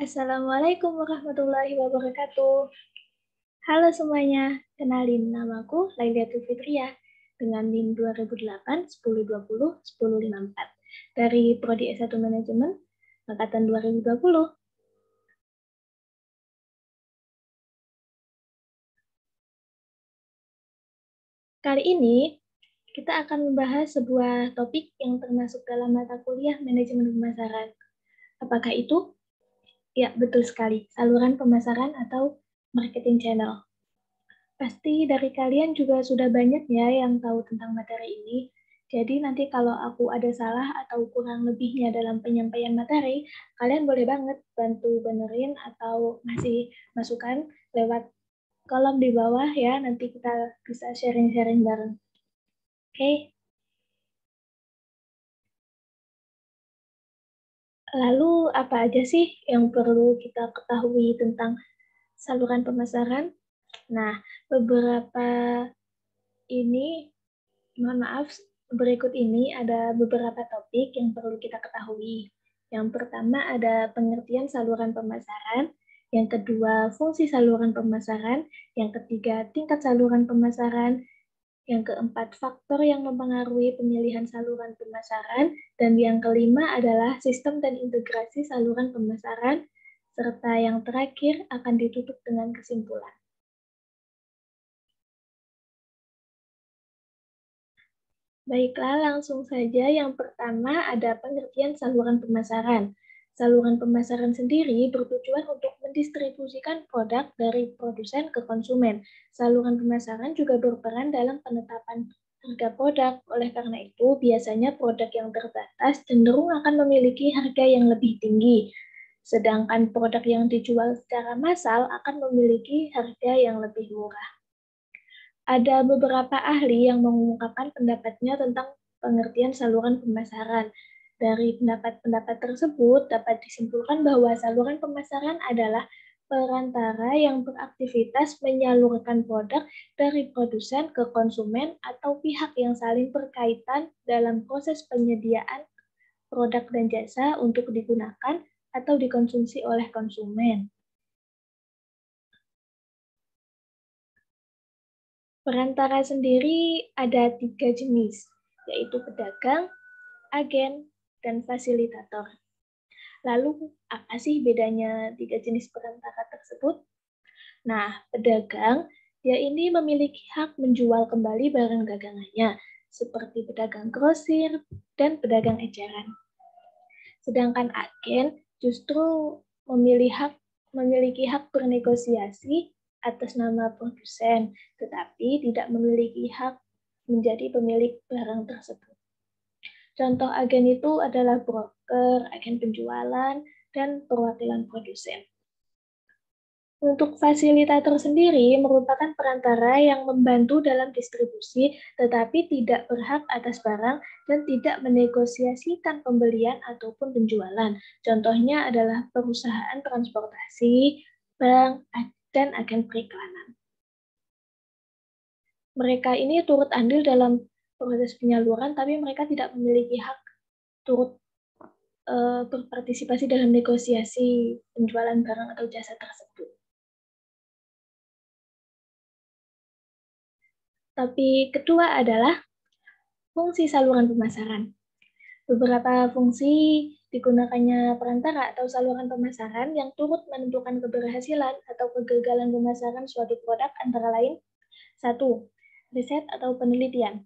Assalamualaikum warahmatullahi wabarakatuh. Halo semuanya, kenalin namaku Lailatul Fitriah dengan NIM 2008 1020 1054 dari Prodi S1 Manajemen angkatan 2020. Kali ini kita akan membahas sebuah topik yang termasuk dalam mata kuliah manajemen pemasaran. Apakah itu? Ya, betul sekali, saluran pemasaran atau marketing channel. Pasti dari kalian juga sudah banyak ya yang tahu tentang materi ini. Jadi nanti kalau aku ada salah atau kurang lebihnya dalam penyampaian materi, kalian boleh banget bantu benerin atau ngasih masukan lewat kolom di bawah ya. Nanti kita bisa sharing-sharing bareng. Oke? Lalu apa aja sih yang perlu kita ketahui tentang saluran pemasaran? Nah, beberapa ini mohon maaf, berikut ini ada beberapa topik yang perlu kita ketahui. Yang pertama ada pengertian saluran pemasaran, yang kedua fungsi saluran pemasaran, yang ketiga tingkat saluran pemasaran, yang keempat faktor yang mempengaruhi pemilihan saluran pemasaran, dan yang kelima adalah sistem dan integrasi saluran pemasaran, serta yang terakhir akan ditutup dengan kesimpulan. Baiklah, langsung saja. Yang pertama ada pengertian saluran pemasaran. Saluran pemasaran sendiri bertujuan untuk mendistribusikan produk dari produsen ke konsumen. Saluran pemasaran juga berperan dalam penetapan harga produk. Oleh karena itu, biasanya produk yang terbatas cenderung akan memiliki harga yang lebih tinggi. Sedangkan produk yang dijual secara massal akan memiliki harga yang lebih murah. Ada beberapa ahli yang mengungkapkan pendapatnya tentang pengertian saluran pemasaran. Dari pendapat-pendapat tersebut dapat disimpulkan bahwa saluran pemasaran adalah perantara yang beraktivitas menyalurkan produk dari produsen ke konsumen atau pihak yang saling berkaitan dalam proses penyediaan produk dan jasa untuk digunakan atau dikonsumsi oleh konsumen. Perantara sendiri ada 3 jenis, yaitu pedagang, agen, dan fasilitator. Lalu, apa sih bedanya 3 jenis perantara tersebut? Nah, pedagang, dia ini memiliki hak menjual kembali barang dagangannya, seperti pedagang grosir dan pedagang eceran. Sedangkan agen justru memiliki hak bernegosiasi atas nama produsen, tetapi tidak memiliki hak menjadi pemilik barang tersebut. Contoh agen itu adalah broker, agen penjualan, dan perwakilan produsen. Untuk fasilitator sendiri merupakan perantara yang membantu dalam distribusi, tetapi tidak berhak atas barang dan tidak menegosiasikan pembelian ataupun penjualan. Contohnya adalah perusahaan transportasi, bank, dan agen periklanan. Mereka ini turut andil dalam proses penyaluran, tapi mereka tidak memiliki hak turut berpartisipasi dalam negosiasi penjualan barang atau jasa tersebut. Tapi kedua adalah fungsi saluran pemasaran. Beberapa fungsi digunakannya perantara atau saluran pemasaran yang turut menentukan keberhasilan atau kegagalan pemasaran suatu produk antara lain: 1. Riset atau penelitian.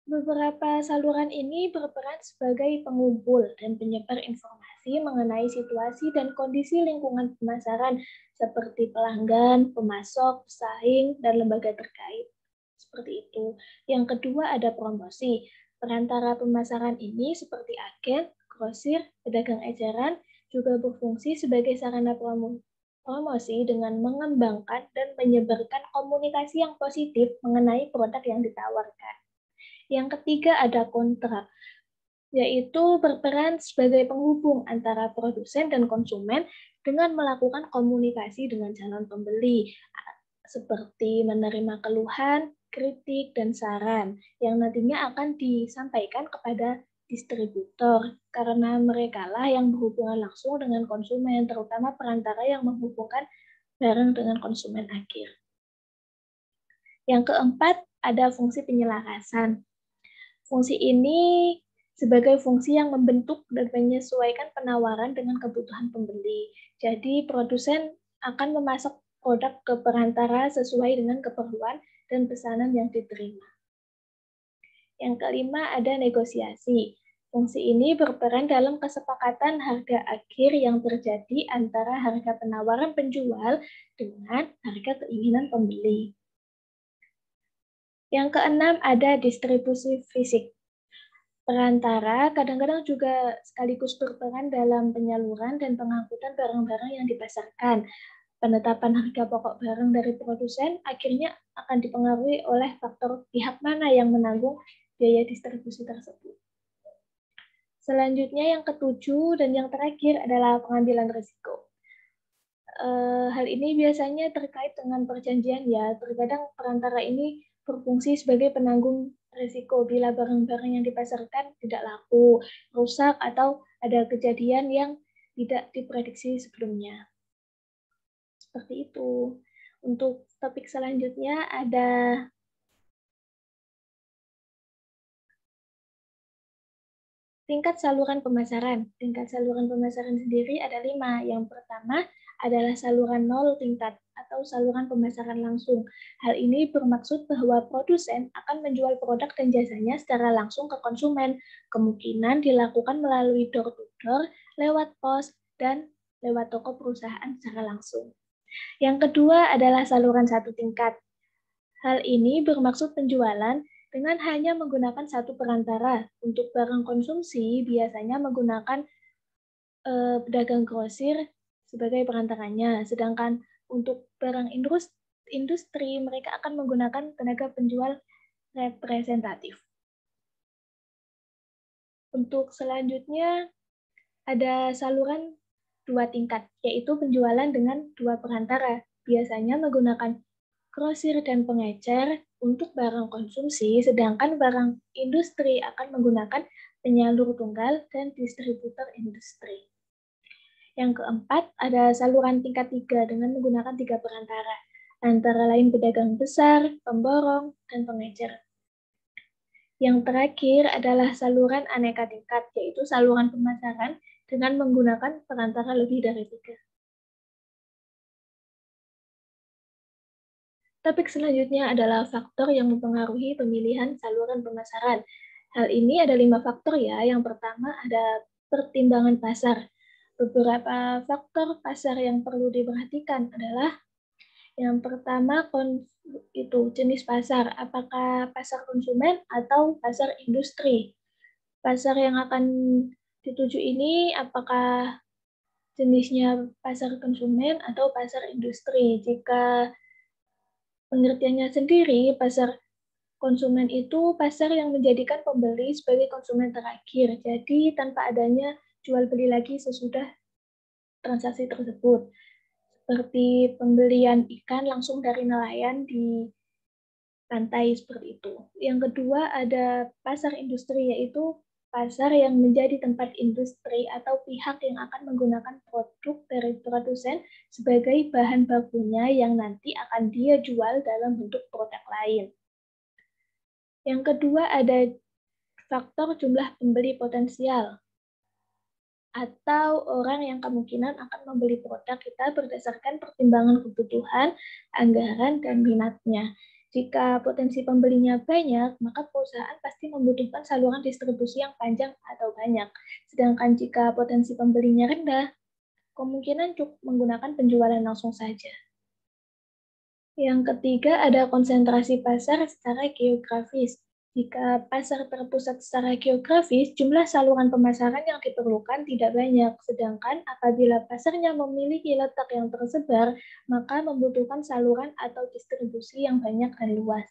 Beberapa saluran ini berperan sebagai pengumpul dan penyebar informasi mengenai situasi dan kondisi lingkungan pemasaran seperti pelanggan, pemasok, pesaing, dan lembaga terkait. Seperti itu. Yang kedua ada promosi. Perantara pemasaran ini seperti agen, grosir, pedagang eceran juga berfungsi sebagai sarana promosi dengan mengembangkan dan menyebarkan komunikasi yang positif mengenai produk yang ditawarkan. Yang ketiga ada kontrak, yaitu berperan sebagai penghubung antara produsen dan konsumen dengan melakukan komunikasi dengan calon pembeli, seperti menerima keluhan, kritik, dan saran yang nantinya akan disampaikan kepada distributor, karena merekalah yang berhubungan langsung dengan konsumen, terutama perantara yang menghubungkan barang dengan konsumen akhir. Yang keempat, ada fungsi penyelarasan. Fungsi ini sebagai fungsi yang membentuk dan menyesuaikan penawaran dengan kebutuhan pembeli. Jadi, produsen akan memasok produk ke perantara sesuai dengan keperluan dan pesanan yang diterima. Yang kelima, ada negosiasi. Fungsi ini berperan dalam kesepakatan harga akhir yang terjadi antara harga penawaran penjual dengan harga keinginan pembeli. Yang keenam, ada distribusi fisik. Perantara kadang-kadang juga sekaligus berperan dalam penyaluran dan pengangkutan barang-barang yang dipasarkan. Penetapan harga pokok barang dari produsen akhirnya akan dipengaruhi oleh faktor pihak mana yang menanggung biaya distribusi tersebut. Selanjutnya yang ketujuh dan yang terakhir adalah pengambilan risiko. Hal ini biasanya terkait dengan perjanjian ya. Terkadang perantara ini berfungsi sebagai penanggung risiko bila barang-barang yang dipasarkan tidak laku, rusak, atau ada kejadian yang tidak diprediksi sebelumnya. Seperti itu. Untuk topik selanjutnya ada tingkat saluran pemasaran. Tingkat saluran pemasaran sendiri ada 5. Yang pertama adalah saluran 0 tingkat atau saluran pemasaran langsung. Hal ini bermaksud bahwa produsen akan menjual produk dan jasanya secara langsung ke konsumen. Kemungkinan dilakukan melalui door-to-door, lewat pos, dan lewat toko perusahaan secara langsung. Yang kedua adalah saluran 1 tingkat. Hal ini bermaksud penjualan dengan hanya menggunakan satu perantara. Untuk barang konsumsi biasanya menggunakan pedagang grosir sebagai perantaranya, sedangkan untuk barang industri mereka akan menggunakan tenaga penjual representatif. Untuk selanjutnya ada saluran 2 tingkat, yaitu penjualan dengan 2 perantara, biasanya menggunakan grosir dan pengecer untuk barang konsumsi, sedangkan barang industri akan menggunakan penyalur tunggal dan distributor industri. Yang keempat, ada saluran tingkat 3 dengan menggunakan 3 perantara, antara lain pedagang besar, pemborong, dan pengecer. Yang terakhir adalah saluran aneka tingkat, yaitu saluran pemasaran dengan menggunakan perantara lebih dari 3. Topik selanjutnya adalah faktor yang mempengaruhi pemilihan saluran pemasaran. Hal ini ada 5 faktor ya. Yang pertama ada pertimbangan pasar. Beberapa faktor pasar yang perlu diperhatikan adalah yang pertama itu jenis pasar. Apakah pasar konsumen atau pasar industri? Pasar yang akan dituju ini apakah jenisnya pasar konsumen atau pasar industri? Jika pengertiannya sendiri, pasar konsumen itu pasar yang menjadikan pembeli sebagai konsumen terakhir. Jadi tanpa adanya jual beli lagi sesudah transaksi tersebut. Seperti pembelian ikan langsung dari nelayan di pantai seperti itu. Yang kedua ada pasar industri, yaitu pasar yang menjadi tempat industri atau pihak yang akan menggunakan produk dari produsen sebagai bahan bakunya yang nanti akan dia jual dalam bentuk produk lain. Yang kedua ada faktor jumlah pembeli potensial atau orang yang kemungkinan akan membeli produk kita berdasarkan pertimbangan kebutuhan, anggaran, dan minatnya. Jika potensi pembelinya banyak, maka perusahaan pasti membutuhkan saluran distribusi yang panjang atau banyak. Sedangkan jika potensi pembelinya rendah, kemungkinan cukup menggunakan penjualan langsung saja. Yang ketiga ada konsentrasi pasar secara geografis. Jika pasar terpusat secara geografis, jumlah saluran pemasaran yang diperlukan tidak banyak. Sedangkan apabila pasarnya memiliki letak yang tersebar, maka membutuhkan saluran atau distribusi yang banyak dan luas.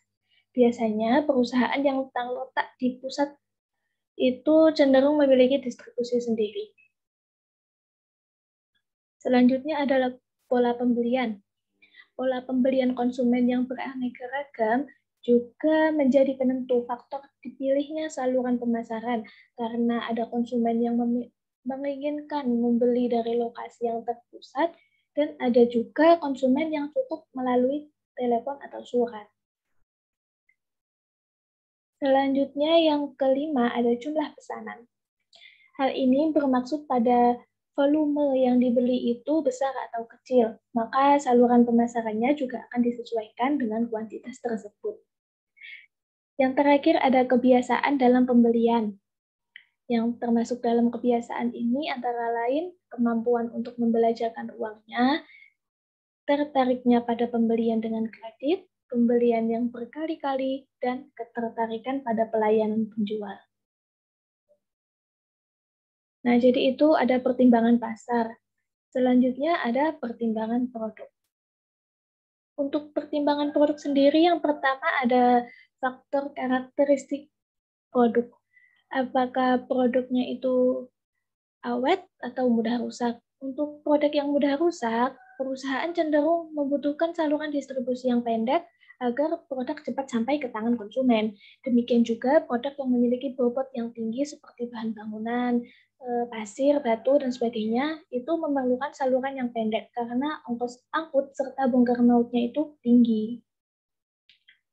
Biasanya perusahaan yang terletak di pusat itu cenderung memiliki distribusi sendiri. Selanjutnya adalah pola pembelian. Pola pembelian konsumen yang beraneka ragam juga menjadi penentu faktor dipilihnya saluran pemasaran karena ada konsumen yang menginginkan membeli dari lokasi yang terpusat dan ada juga konsumen yang cukup melalui telepon atau surat. Selanjutnya yang kelima ada jumlah pesanan. Hal ini bermaksud pada volume yang dibeli itu besar atau kecil, maka saluran pemasarannya juga akan disesuaikan dengan kuantitas tersebut. Yang terakhir ada kebiasaan dalam pembelian. Yang termasuk dalam kebiasaan ini antara lain kemampuan untuk membelanjakan uangnya, tertariknya pada pembelian dengan kredit, pembelian yang berkali-kali, dan ketertarikan pada pelayanan penjual. Nah, jadi itu ada pertimbangan pasar. Selanjutnya ada pertimbangan produk. Untuk pertimbangan produk sendiri, yang pertama ada faktor karakteristik produk. Apakah produknya itu awet atau mudah rusak? Untuk produk yang mudah rusak, perusahaan cenderung membutuhkan saluran distribusi yang pendek agar produk cepat sampai ke tangan konsumen. Demikian juga produk yang memiliki bobot yang tinggi seperti bahan bangunan, pasir, batu, dan sebagainya, itu memerlukan saluran yang pendek karena ongkos angkut serta bongkar mautnya itu tinggi.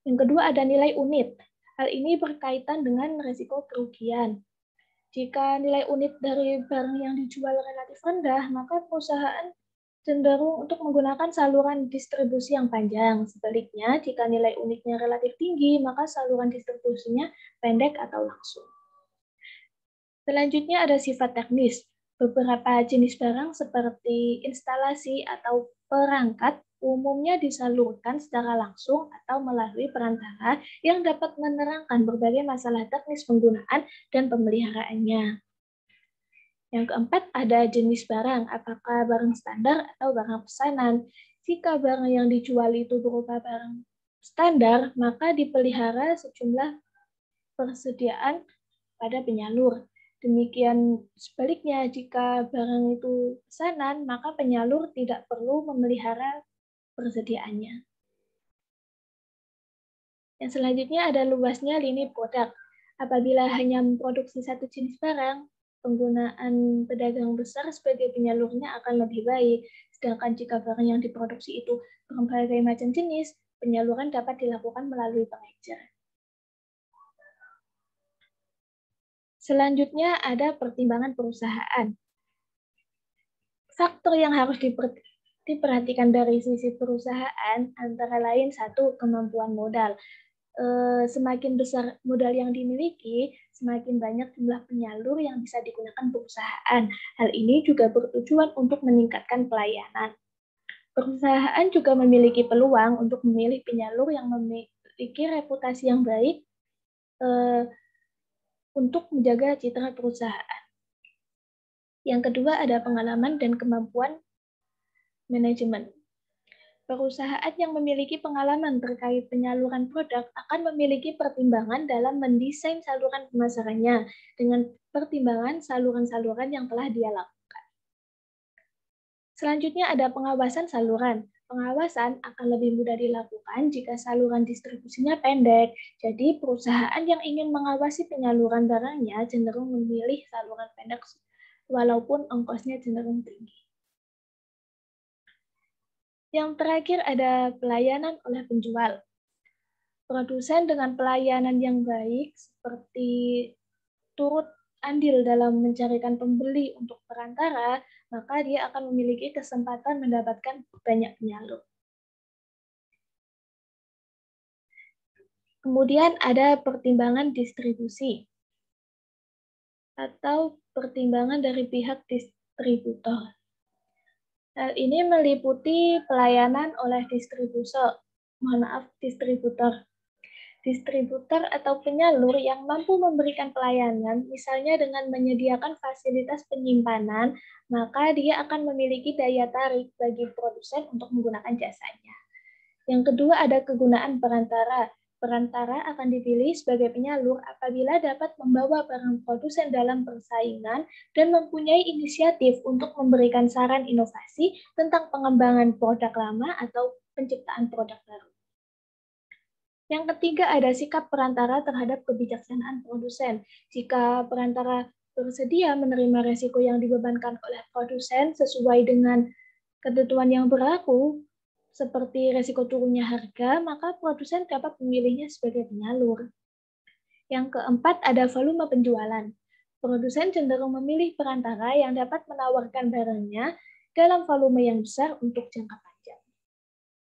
Yang kedua ada nilai unit. Hal ini berkaitan dengan risiko kerugian. Jika nilai unit dari barang yang dijual relatif rendah, maka perusahaan cenderung untuk menggunakan saluran distribusi yang panjang. Sebaliknya, jika nilai unitnya relatif tinggi, maka saluran distribusinya pendek atau langsung. Selanjutnya ada sifat teknis. Beberapa jenis barang seperti instalasi atau perangkat umumnya disalurkan secara langsung atau melalui perantara yang dapat menerangkan berbagai masalah teknis penggunaan dan pemeliharaannya. Yang keempat, ada jenis barang, apakah barang standar atau barang pesanan. Jika barang yang dijual itu berupa barang standar, maka dipelihara sejumlah persediaan pada penyalur. Demikian sebaliknya, jika barang itu pesanan, maka penyalur tidak perlu memelihara persediaannya. Yang selanjutnya ada luasnya lini produk. Apabila hanya memproduksi satu jenis barang, penggunaan pedagang besar sebagai penyalurnya akan lebih baik. Sedangkan jika barang yang diproduksi itu berbagai macam jenis, penyaluran dapat dilakukan melalui pengecer. Selanjutnya ada pertimbangan perusahaan. Faktor yang harus diperhatikan dari sisi perusahaan antara lain satu, kemampuan modal. Semakin besar modal yang dimiliki, semakin banyak jumlah penyalur yang bisa digunakan perusahaan. Hal ini juga bertujuan untuk meningkatkan pelayanan. Perusahaan juga memiliki peluang untuk memilih penyalur yang memiliki reputasi yang baik untuk menjaga citra perusahaan. Yang kedua ada pengalaman dan kemampuan manajemen. Perusahaan yang memiliki pengalaman terkait penyaluran produk akan memiliki pertimbangan dalam mendesain saluran pemasarannya dengan pertimbangan saluran-saluran yang telah dia lakukan. Selanjutnya ada pengawasan saluran. Pengawasan akan lebih mudah dilakukan jika saluran distribusinya pendek. Jadi perusahaan yang ingin mengawasi penyaluran barangnya cenderung memilih saluran pendek walaupun ongkosnya cenderung tinggi. Yang terakhir ada pelayanan oleh penjual. Produsen dengan pelayanan yang baik seperti turut andil dalam mencarikan pembeli untuk perantara, maka dia akan memiliki kesempatan mendapatkan banyak penyalur. Kemudian ada pertimbangan distribusi atau pertimbangan dari pihak distributor. Hal ini meliputi pelayanan oleh distributor. Distributor atau penyalur yang mampu memberikan pelayanan, misalnya dengan menyediakan fasilitas penyimpanan, maka dia akan memiliki daya tarik bagi produsen untuk menggunakan jasanya. Yang kedua ada kegunaan perantara. Perantara akan dipilih sebagai penyalur apabila dapat membawa barang produsen dalam persaingan dan mempunyai inisiatif untuk memberikan saran inovasi tentang pengembangan produk lama atau penciptaan produk baru. Yang ketiga ada sikap perantara terhadap kebijaksanaan produsen. Jika perantara bersedia menerima resiko yang dibebankan oleh produsen sesuai dengan ketentuan yang berlaku, seperti resiko turunnya harga, maka produsen dapat memilihnya sebagai penyalur. Yang keempat ada volume penjualan. Produsen cenderung memilih perantara yang dapat menawarkan barangnya dalam volume yang besar untuk jangka panjang.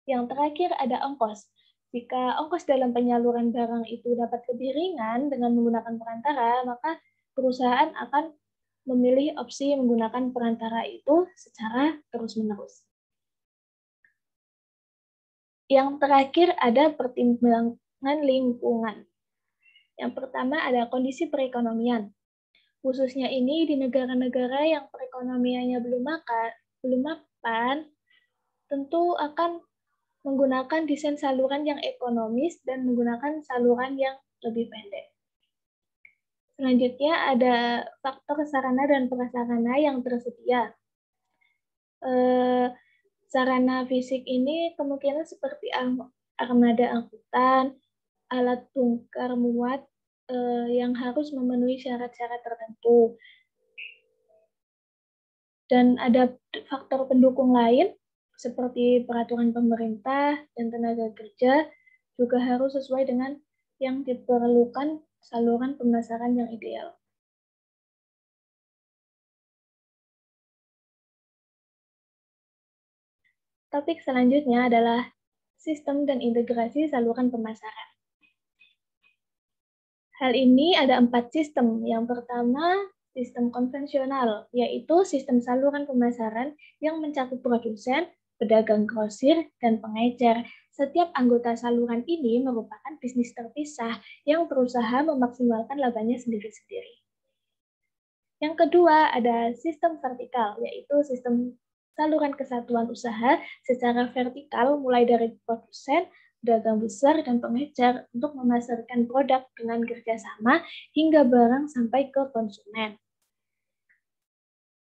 Yang terakhir ada ongkos. Jika ongkos dalam penyaluran barang itu dapat lebih ringan dengan menggunakan perantara, maka perusahaan akan memilih opsi menggunakan perantara itu secara terus-menerus. Yang terakhir ada pertimbangan lingkungan. Yang pertama ada kondisi perekonomian. Khususnya ini di negara-negara yang perekonomiannya belum mapan, tentu akan menggunakan desain saluran yang ekonomis dan menggunakan saluran yang lebih pendek. Selanjutnya ada faktor sarana dan prasarana yang tersedia. Sarana fisik ini kemungkinan seperti armada angkutan, alat bongkar muat yang harus memenuhi syarat-syarat tertentu. Dan ada faktor pendukung lain seperti peraturan pemerintah dan tenaga kerja juga harus sesuai dengan yang diperlukan saluran pemasaran yang ideal. Topik selanjutnya adalah sistem dan integrasi saluran pemasaran. Hal ini ada 4 sistem. Yang pertama, sistem konvensional, yaitu sistem saluran pemasaran yang mencakup produsen, pedagang grosir, dan pengecer. Setiap anggota saluran ini merupakan bisnis terpisah yang berusaha memaksimalkan labanya sendiri-sendiri. Yang kedua, ada sistem vertikal, yaitu sistem saluran kesatuan usaha secara vertikal mulai dari produsen, pedagang besar, dan pengecer untuk memasarkan produk dengan kerjasama hingga barang sampai ke konsumen.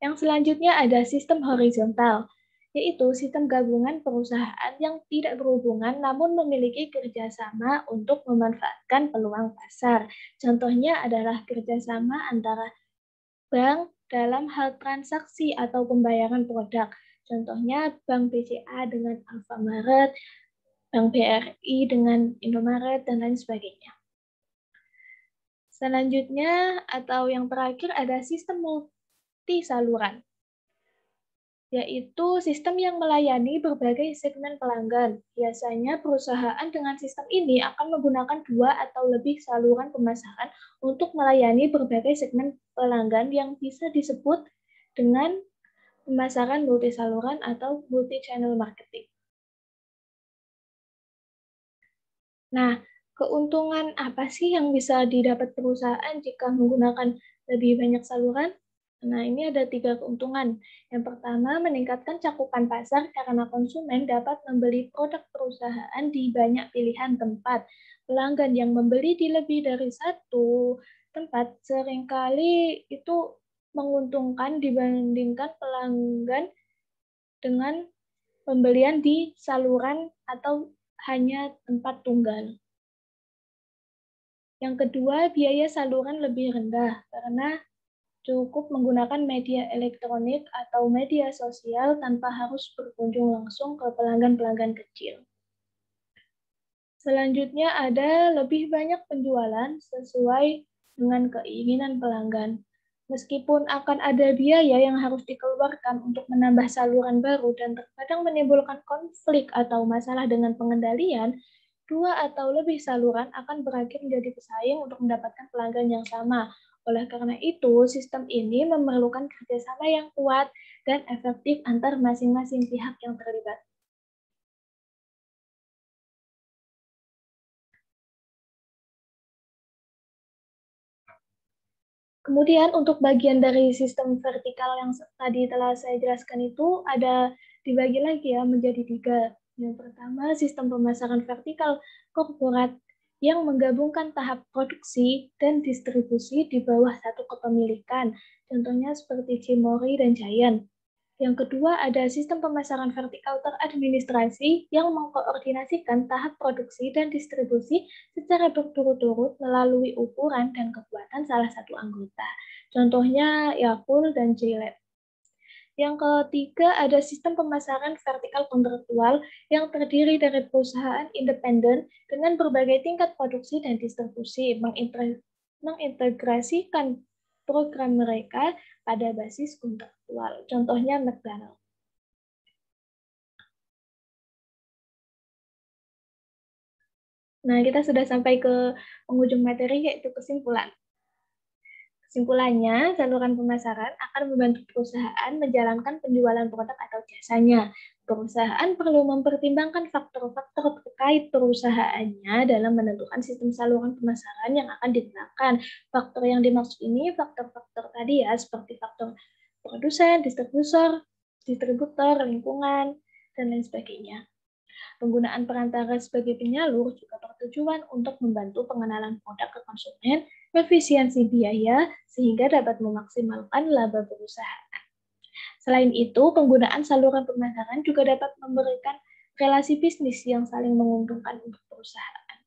Yang selanjutnya ada sistem horizontal, yaitu sistem gabungan perusahaan yang tidak berhubungan namun memiliki kerjasama untuk memanfaatkan peluang pasar. Contohnya adalah kerjasama antara bank dalam hal transaksi atau pembayaran produk. Contohnya Bank BCA dengan Alfamart, Bank BRI dengan Indomaret, dan lain sebagainya. Selanjutnya atau yang terakhir ada sistem multi saluran, yaitu sistem yang melayani berbagai segmen pelanggan. Biasanya perusahaan dengan sistem ini akan menggunakan 2 atau lebih saluran pemasaran untuk melayani berbagai segmen pelanggan yang bisa disebut dengan pemasaran multi saluran atau multi channel marketing. Nah, keuntungan apa sih yang bisa didapat perusahaan jika menggunakan lebih banyak saluran? Nah, ini ada 3 keuntungan. Yang pertama, meningkatkan cakupan pasar karena konsumen dapat membeli produk perusahaan di banyak pilihan tempat. Pelanggan yang membeli di lebih dari satu tempat seringkali itu menguntungkan dibandingkan pelanggan dengan pembelian di saluran atau hanya tempat tunggal. Yang kedua, biaya saluran lebih rendah karena cukup menggunakan media elektronik atau media sosial tanpa harus berkunjung langsung ke pelanggan-pelanggan kecil. Selanjutnya ada lebih banyak penjualan sesuai dengan keinginan pelanggan. Meskipun akan ada biaya yang harus dikeluarkan untuk menambah saluran baru dan terkadang menimbulkan konflik atau masalah dengan pengendalian, 2 atau lebih saluran akan berakhir menjadi pesaing untuk mendapatkan pelanggan yang sama. Oleh karena itu, sistem ini memerlukan kerjasama yang kuat dan efektif antar masing-masing pihak yang terlibat. Kemudian untuk bagian dari sistem vertikal yang tadi telah saya jelaskan itu ada dibagi lagi ya menjadi 3. Yang pertama, sistem pemasaran vertikal korporat yang menggabungkan tahap produksi dan distribusi di bawah satu kepemilikan. Contohnya seperti Cimori dan Giant. Yang kedua, ada sistem pemasaran vertikal teradministrasi yang mengkoordinasikan tahap produksi dan distribusi secara berturut-turut melalui ukuran dan kekuatan salah satu anggota. Contohnya Yakult dan Gillette. Yang ketiga, ada sistem pemasaran vertikal kontraktual yang terdiri dari perusahaan independen dengan berbagai tingkat produksi dan distribusi, mengintegrasikan program mereka pada basis kontraktual. Contohnya McDonald's. Nah, kita sudah sampai ke penghujung materi, yaitu kesimpulan. Kesimpulannya, saluran pemasaran akan membantu perusahaan menjalankan penjualan produk atau jasanya. Perusahaan perlu mempertimbangkan faktor-faktor terkait perusahaannya dalam menentukan sistem saluran pemasaran yang akan digunakan. Faktor yang dimaksud ini faktor-faktor tadi ya, seperti faktor produsen, distributor, lingkungan, dan lain sebagainya. Penggunaan perantara sebagai penyalur juga bertujuan untuk membantu pengenalan produk ke konsumen, efisiensi biaya, sehingga dapat memaksimalkan laba perusahaan. Selain itu, penggunaan saluran pemasaran juga dapat memberikan relasi bisnis yang saling menguntungkan untuk perusahaan.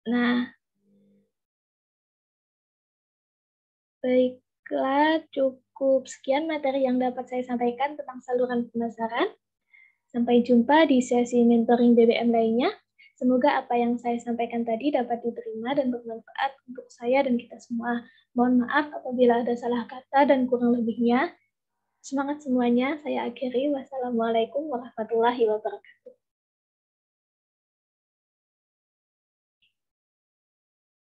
Nah, baiklah, cukup sekian materi yang dapat saya sampaikan tentang saluran pemasaran. Sampai jumpa di sesi mentoring BBM lainnya. Semoga apa yang saya sampaikan tadi dapat diterima dan bermanfaat untuk saya dan kita semua. Mohon maaf apabila ada salah kata dan kurang lebihnya. Semangat semuanya, saya akhiri. Wassalamualaikum warahmatullahi wabarakatuh.